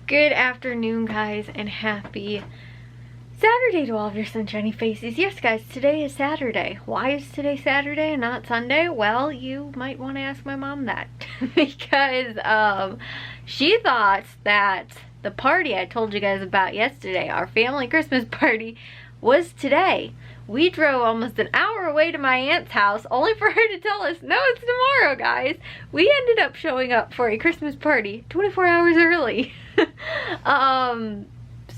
Good afternoon, guys, and happy Saturday to all of your sunshiny faces. Yes, guys, today is Saturday. Why is today Saturday and not Sunday? Well, you might want to ask my mom that because she thought that the party I told you guys about yesterday, our family Christmas party, was today. We drove almost an hour away to my aunt's house only for her to tell us, no, it's tomorrow, guys. We ended up showing up for a Christmas party 24 hours early.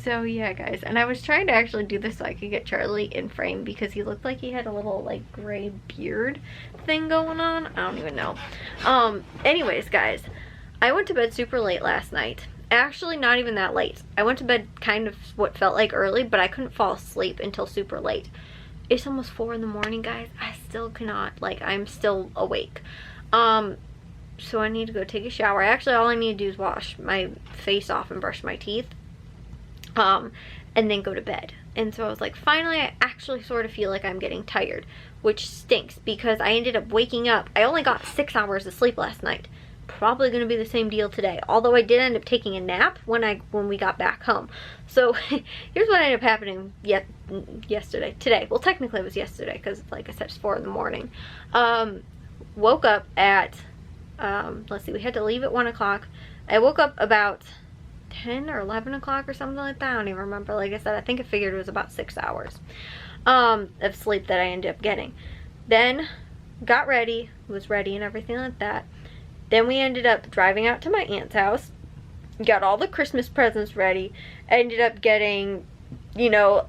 So yeah, guys, and I was trying to actually do this so I could get Charlie in frame because he looked like he had a little like gray beard thing going on. I don't even know. Anyways, guys, I went to bed super late last night. Actually, not even that late. I went to bed kind of what felt like early, but I couldn't fall asleep until super late. It's almost 4 in the morning, guys. I still cannot, like, I'm still awake. So I need to go take a shower. Actually, all I need to do is wash my face off and brush my teeth. And then go to bed. And so I was like, finally, I actually sort of feel like I'm getting tired, which stinks because I ended up waking up. I only got 6 hours of sleep last night. Probably going to be the same deal today, although I did end up taking a nap when we got back home. So here's what ended up happening today. Well, technically it was yesterday because, like I said, it's 4 in the morning. Woke up at let's see, we had to leave at 1 o'clock. I woke up about 10 or 11 o'clock or something like that. I don't even remember. Like I said, I think I figured it was about 6 hours of sleep that I ended up getting. Then got ready, was ready and everything like that. Then we ended up driving out to my aunt's house, got all the Christmas presents ready. I ended up getting, you know,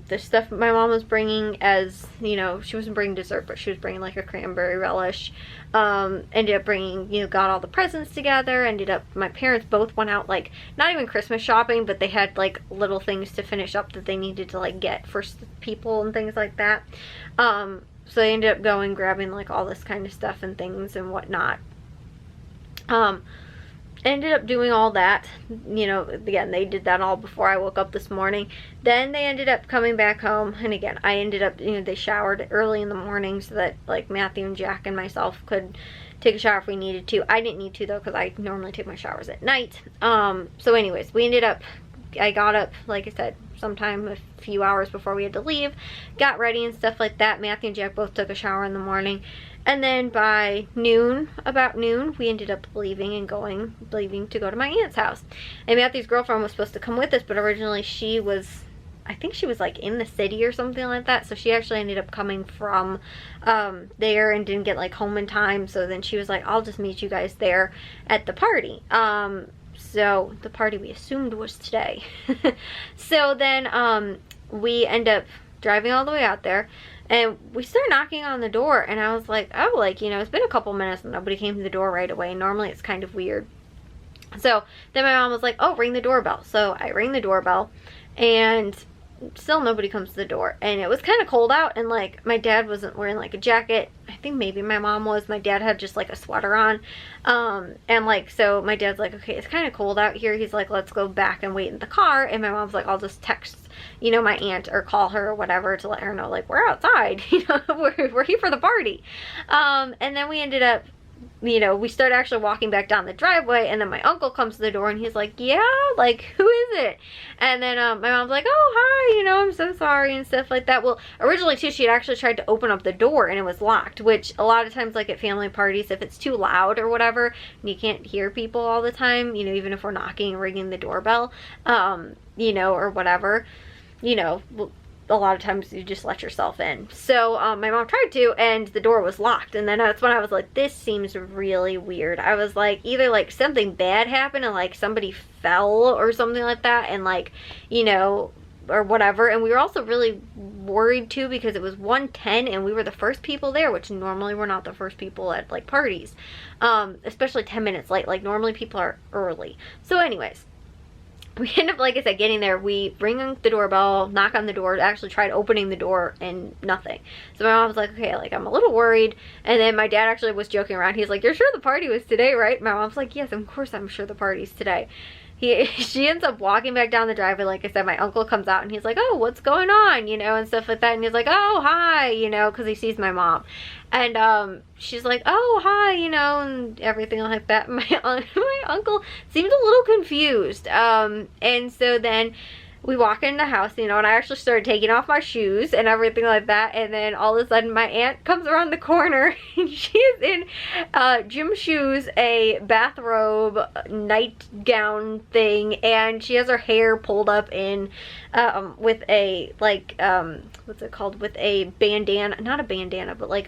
the stuff my mom was bringing as, you know, she wasn't bringing dessert, but she was bringing like a cranberry relish. Ended up bringing, you know, got all the presents together. Ended up, my parents both went out, like, not even Christmas shopping, but they had like little things to finish up that they needed to like get for people and things like that. So they ended up going, grabbing like all this kind of stuff and things and whatnot. Ended up doing all that, you know, again, they did that all before I woke up this morning. Then they ended up coming back home, and again, I ended up, you know, they showered early in the morning so that, like, Matthew and Jack and myself could take a shower if we needed to. I didn't need to, though, because I normally take my showers at night. So anyways, we ended up, I got up, like I said, sometime a few hours before we had to leave, got ready and stuff like that. Matthew and Jack both took a shower in the morning. And then by noon, about noon, we ended up leaving to go to my aunt's house. And Matthew's girlfriend was supposed to come with us, but originally she was, I think she was like in the city or something like that. So she actually ended up coming from there and didn't get like home in time. So then she was like, I'll just meet you guys there at the party. So the party we assumed was today. So then we end up driving all the way out there. And we start knocking on the door, and I was like, oh, like, you know, it's been a couple minutes and nobody came to the door right away. Normally it's kind of weird. So then my mom was like, oh, ring the doorbell. So I ring the doorbell, and still nobody comes to the door. And it was kind of cold out, and like my dad wasn't wearing like a jacket. I think maybe my mom was. My dad had just like a sweater on. And like, so my dad's like, okay, it's kind of cold out here. He's like, let's go back and wait in the car. And my mom's like, I'll just text, you know, my aunt or call her or whatever to let her know, like, we're outside, you know, we're here for the party. And then we ended up, you know, we started actually walking back down the driveway, and then my uncle comes to the door and he's like, yeah, like, who is it? And then my mom's like, oh, hi, you know, I'm so sorry and stuff like that. Well, originally too, she had actually tried to open up the door and it was locked, which a lot of times, like at family parties, if it's too loud or whatever and you can't hear people all the time, you know, even if we're knocking and ringing the doorbell, you know, or whatever, you know, a lot of times you just let yourself in. So my mom tried to, and the door was locked. And then that's when I was like, this seems really weird. I was like, either like something bad happened and like somebody fell or something like that, and like, you know, or whatever. And we were also really worried too because it was 1:10 and we were the first people there, which normally we're not the first people at like parties, especially 10 minutes late. Like normally people are early. So anyways, we end up, like I said, getting there. We ring the doorbell, knock on the door, actually tried opening the door, and nothing. So my mom was like, okay, like, I'm a little worried. And then my dad actually was joking around. He's like, you're sure the party was today, right? My mom's like, yes, of course I'm sure the party's today. she ends up walking back down the driveway. Like I said, my uncle comes out and he's like, oh, what's going on, you know, and stuff like that. And he's like, oh, hi, you know, because he sees my mom. And she's like, oh, hi, you know, and everything like that. My uncle seemed a little confused. And so then we walk in the house, you know, and I actually started taking off my shoes and everything like that. And then all of a sudden my aunt comes around the corner and she is in gym shoes, a bathrobe, nightgown thing, and she has her hair pulled up in with a, like, what's it called? With a bandana, not a bandana, but like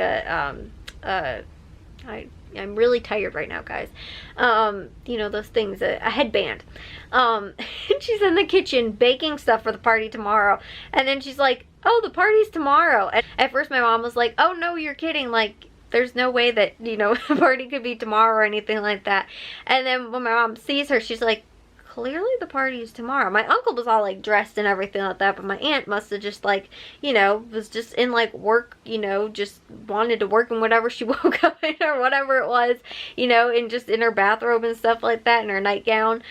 I'm really tired right now, guys. You know, those things, a headband. And she's in the kitchen baking stuff for the party tomorrow. And then she's like, oh, the party's tomorrow. And at first my mom was like, oh, no, you're kidding. Like, there's no way that, you know, the party could be tomorrow or anything like that. And then when my mom sees her, she's like, clearly the party is tomorrow. My uncle was all like dressed and everything like that, but my aunt must have just like, you know, was just in like work, you know, just wanted to work in whatever she woke up in or whatever it was, you know, and just in her bathrobe and stuff like that, in her nightgown.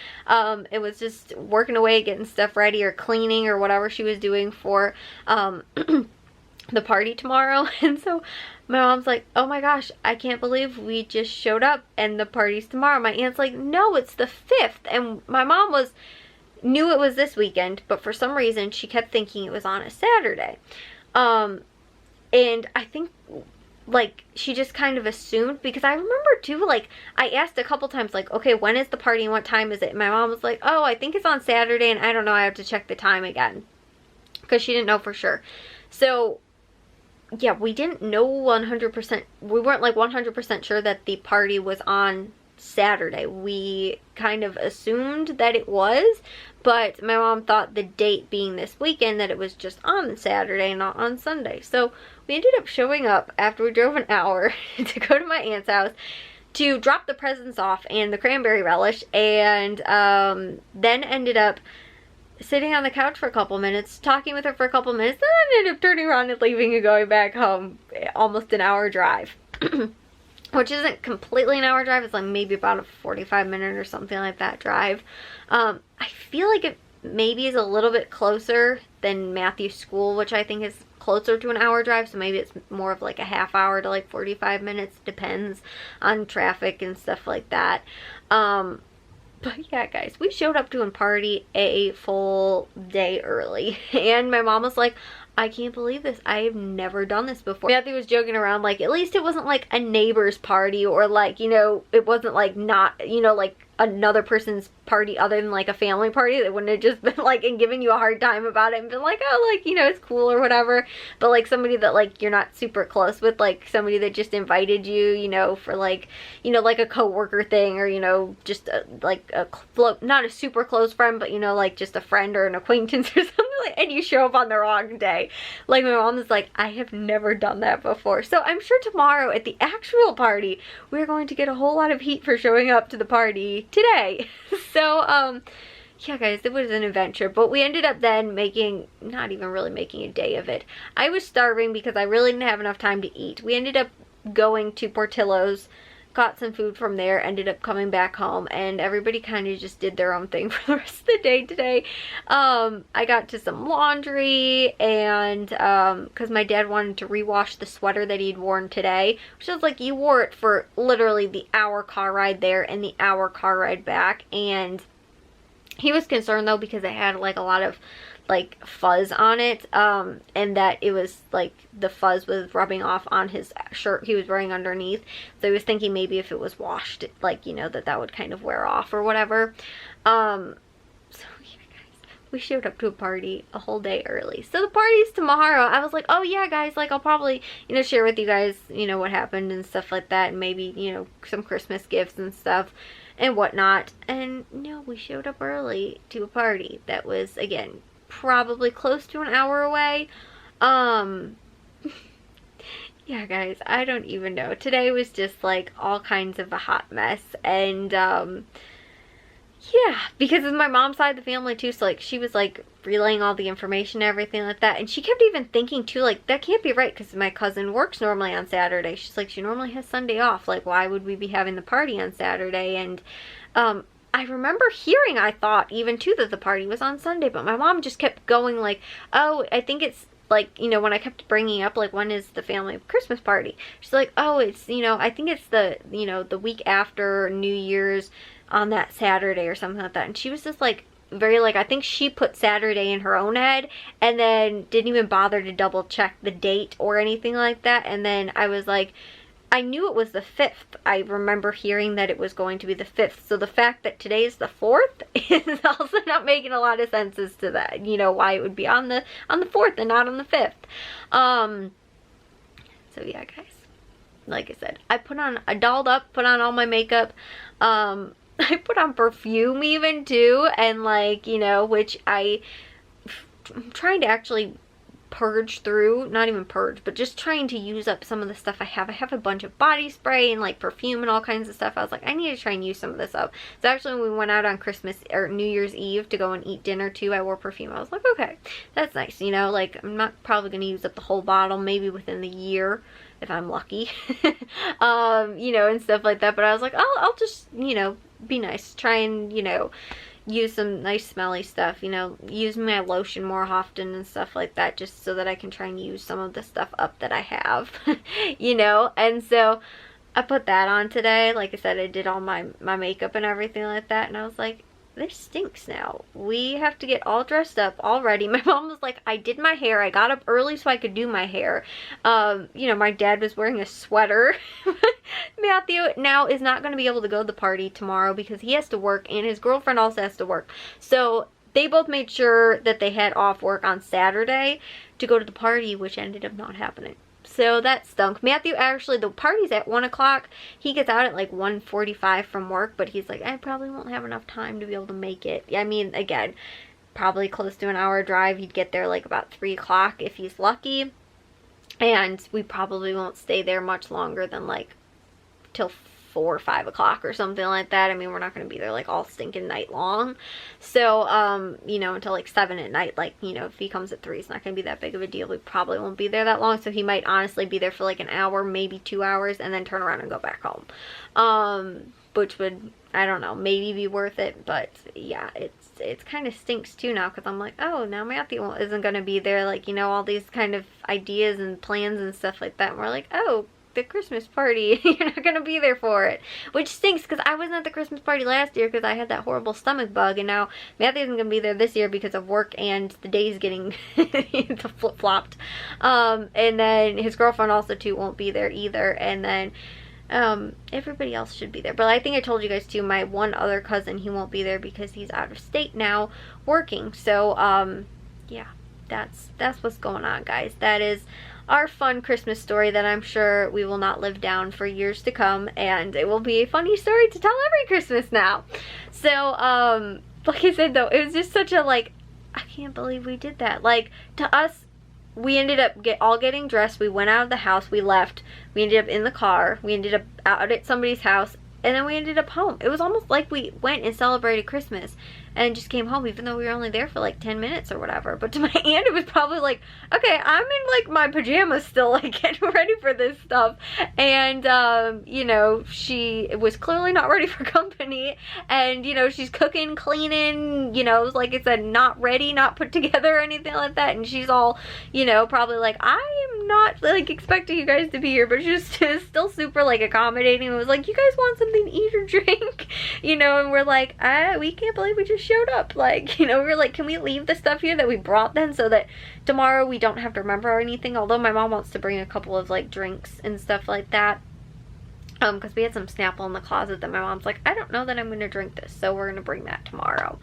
It was just working away, getting stuff ready or cleaning or whatever she was doing for the party tomorrow. And so my mom's like, oh my gosh, I can't believe we just showed up and the party's tomorrow. My aunt's like, no, it's the 5th. And my mom knew it was this weekend, but for some reason she kept thinking it was on a Saturday. And I think, like, she just kind of assumed, because I remember too, like, I asked a couple times, like, okay, when is the party and what time is it? And my mom was like, oh, I think it's on Saturday, and I don't know, I have to check the time again, because she didn't know for sure. So yeah, we didn't know 100%, we weren't like 100% sure that the party was on Saturday. We kind of assumed that it was, but my mom thought the date being this weekend that it was just on Saturday, not on Sunday. So we ended up showing up after we drove an hour to go to my aunt's house to drop the presents off and the cranberry relish, and then ended up sitting on the couch for a couple minutes, talking with her for a couple minutes, then I ended up turning around and leaving and going back home. Almost an hour drive. Which isn't completely an hour drive, it's like maybe about a 45-minute or something like that drive. I feel like it maybe is a little bit closer than Matthew's school, which I think is closer to an hour drive, so maybe it's more of like a half hour to like 45 minutes, depends on traffic and stuff like that. But yeah, guys, we showed up to a party a full day early. And my mom was like, I can't believe this. I have never done this before. Matthew was joking around, like, at least it wasn't like a neighbor's party, or like, you know, it wasn't like not, you know, like another person's party other than like a family party that wouldn't have just been like, and giving you a hard time about it and been like, oh, like, you know, it's cool or whatever. But like somebody that like you're not super close with, like somebody that just invited you, you know, for like, you know, like a coworker thing, or, you know, just like a not a super close friend, but, you know, like just a friend or an acquaintance or something, like, and you show up on the wrong day. Like my mom is like, I have never done that before. So I'm sure tomorrow at the actual party we're going to get a whole lot of heat for showing up to the party today. So yeah, guys, it was an adventure, but we ended up then not even really making a day of it. I was starving because I really didn't have enough time to eat. We ended up going to Portillo's, got some food from there, ended up coming back home, and everybody kind of just did their own thing for the rest of the day today. I got to some laundry, and because my dad wanted to rewash the sweater that he'd worn today, which was like, you wore it for literally the hour car ride there and the hour car ride back, and he was concerned though because it had like a lot of like fuzz on it, and that it was like the fuzz was rubbing off on his shirt he was wearing underneath, so he was thinking maybe if it was washed, like, you know, that would kind of wear off or whatever. So yeah, guys, we showed up to a party a whole day early. So the party's tomorrow. I was like, oh yeah, guys, like I'll probably, you know, share with you guys, you know, what happened and stuff like that, and maybe, you know, some Christmas gifts and stuff and whatnot. And no, we showed up early to a party that was, again, probably close to an hour away. Yeah, guys, I don't even know. Today was just like all kinds of a hot mess, and yeah, because of my mom's side of the family too, so like she was like relaying all the information and everything like that, and she kept even thinking too, like, that can't be right because my cousin works normally on Saturday. She's like, she normally has Sunday off, like why would we be having the party on Saturday? And I remember hearing, I thought, even too, that the party was on Sunday, but my mom just kept going like, oh, I think it's like, you know, when I kept bringing up, like, when is the family Christmas party? She's like, oh, it's, you know, I think it's the, you know, the week after New Year's on that Saturday or something like that. And she was just like, very like, I think she put Saturday in her own head and then didn't even bother to double check the date or anything like that. And then I was like, I knew it was the 5th. I remember hearing that it was going to be the 5th. So the fact that today is the 4th is also not making a lot of sense as to that, you know, why it would be on the 4th and not on the 5th. So yeah, guys, like I said, I dolled up, put on all my makeup. I put on perfume even too, and like, you know, which I'm trying to actually purge through, not even purge, but just trying to use up some of the stuff I have. I have a bunch of body spray and like perfume and all kinds of stuff. I was like, I need to try and use some of this up. So actually when we went out on Christmas or New Year's Eve to go and eat dinner too, I wore perfume. I was like, okay, that's nice. You know, like I'm not probably going to use up the whole bottle, maybe within the year if I'm lucky, you know, and stuff like that. But I was like, I'll just, you know, be nice, try and, you know, use some nice smelly stuff, you know, use my lotion more often and stuff like that, just so that I can try and use some of the stuff up that I have, you know. And so I put that on today. Like I said, I did all my makeup and everything like that, and I was like, this stinks now. We have to get all dressed up, all ready. My mom was like, I did my hair. I got up early so I could do my hair. You know, my dad was wearing a sweater. Matthew now is not going to be able to go to the party tomorrow because he has to work and his girlfriend also has to work. So they both made sure that they had off work on Saturday to go to the party, which ended up not happening. So that stunk. Matthew, actually, the party's at 1 o'clock. He gets out at like 1:45 from work, but he's like, I probably won't have enough time to be able to make it. I mean, again, probably close to an hour drive. He'd get there like about 3 o'clock if he's lucky. And we probably won't stay there much longer than like till 4 or 5 o'clock or something like that. I mean, we're not going to be there like all stinking night long. So, you know, until like 7 at night. Like, you know, if he comes at 3, it's not going to be that big of a deal. We probably won't be there that long. So he might honestly be there for like an hour, maybe 2 hours, and then turn around and go back home. Which would, I don't know, maybe be worth it. But yeah, it's kind of stinks too now, because I'm like, oh, now Matthew isn't going to be there. Like, you know, all these kind of ideas and plans and stuff like that. And we're like, oh, the Christmas party, you're not gonna be there for it, which stinks because I wasn't at the Christmas party last year because I had that horrible stomach bug, and now Matthew isn't gonna be there this year because of work and the days getting flip-flopped. And then his girlfriend also too won't be there either, and then everybody else should be there. But I think I told you guys too, my one other cousin, he won't be there because he's out of state now working. So yeah, that's what's going on, guys. That is our fun Christmas story that I'm sure we will not live down for years to come, and it will be a funny story to tell every Christmas now. So like I said though, it was just such a like, I can't believe we did that. Like, to us, we ended up all getting dressed, we went out of the house, we left, we ended up in the car, we ended up out at somebody's house, and then we ended up home. It was almost like we went and celebrated Christmas and just came home, even though we were only there for like 10 minutes or whatever. But to my aunt, it was probably like, okay, I'm in like my pajamas still, like getting ready for this stuff. And, you know, she was clearly not ready for company. And, you know, she's cooking, cleaning, you know, like I said, not ready, not put together or anything like that. And she's all, you know, probably like, I am not like expecting you guys to be here. But she's still super like accommodating. It was like, you guys want something to eat or drink? You know, and we're like, we can't believe we just showed up. Like, you know, we were like, can we leave the stuff here that we brought then, so that tomorrow we don't have to remember anything? Although my mom wants to bring a couple of like drinks and stuff like that, because we had some Snapple in the closet that my mom's like, I don't know that I'm gonna drink this, so we're gonna bring that tomorrow,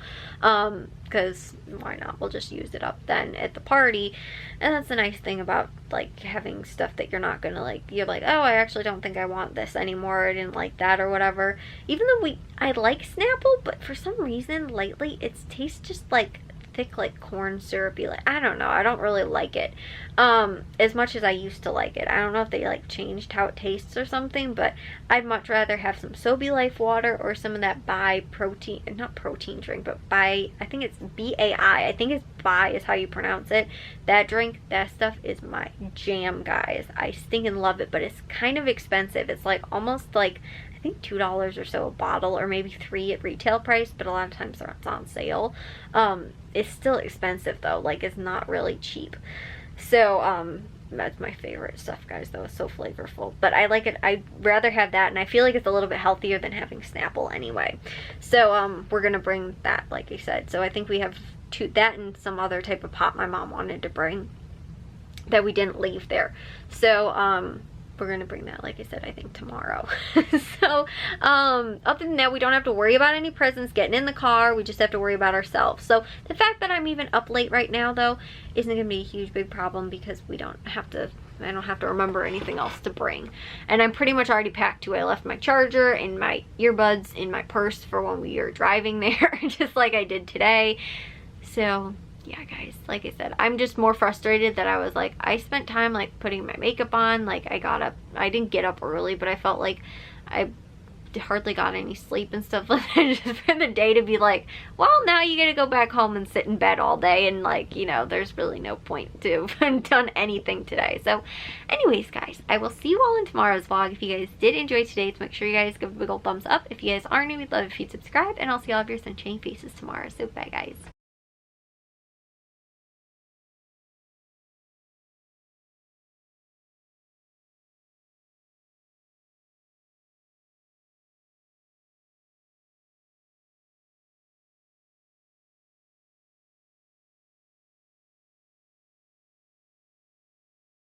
because why not, we'll just use it up then at the party. And that's the nice thing about like having stuff that you're not gonna like, you're like, oh, I actually don't think I want this anymore, I didn't like that or whatever. Even though I like Snapple, but for some reason lately it tastes just like thick, like corn syrupy, like I don't know, I don't really like it as much as I used to like it. I don't know if they like changed how it tastes or something, but I'd much rather have some Sobe Life water or some of that Bai protein, not protein drink, but Bai, I think it's B-A-I, I think it's Bai is how you pronounce it. That drink, that stuff is my jam, guys. I stinking love it, but it's kind of expensive. It's like almost like, I think $2 or so a bottle, or maybe 3 at retail price, but a lot of times it's on sale. It's still expensive though, like it's not really cheap. So that's my favorite stuff, guys, though. It's so flavorful, but I like it. I'd rather have that, and I feel like it's a little bit healthier than having Snapple anyway. So we're gonna bring that, like I said. So I think we have that and some other type of pop my mom wanted to bring that we didn't leave there. So we're gonna bring that, like I said, I think tomorrow. So other than that, we don't have to worry about any presents getting in the car. We just have to worry about ourselves. So the fact that I'm even up late right now though isn't gonna be a huge big problem, because I don't have to remember anything else to bring. And I'm pretty much already packed too. I left my charger and my earbuds in my purse for when we are driving there, just like I did today. So yeah, guys, like I said, I'm just more frustrated that I was like, I spent time like putting my makeup on, like I got up, I didn't get up early, but I felt like I hardly got any sleep and stuff like that, just for the day to be like, well, now you gotta go back home and sit in bed all day, and like, you know, there's really no point to have done anything today. So anyways, guys, I will see you all in tomorrow's vlog. If you guys did enjoy today's, make sure you guys give a big old thumbs up. If you guys are new, we'd love if you'd subscribe, and I'll see all of your sunshiny faces tomorrow. So bye, guys.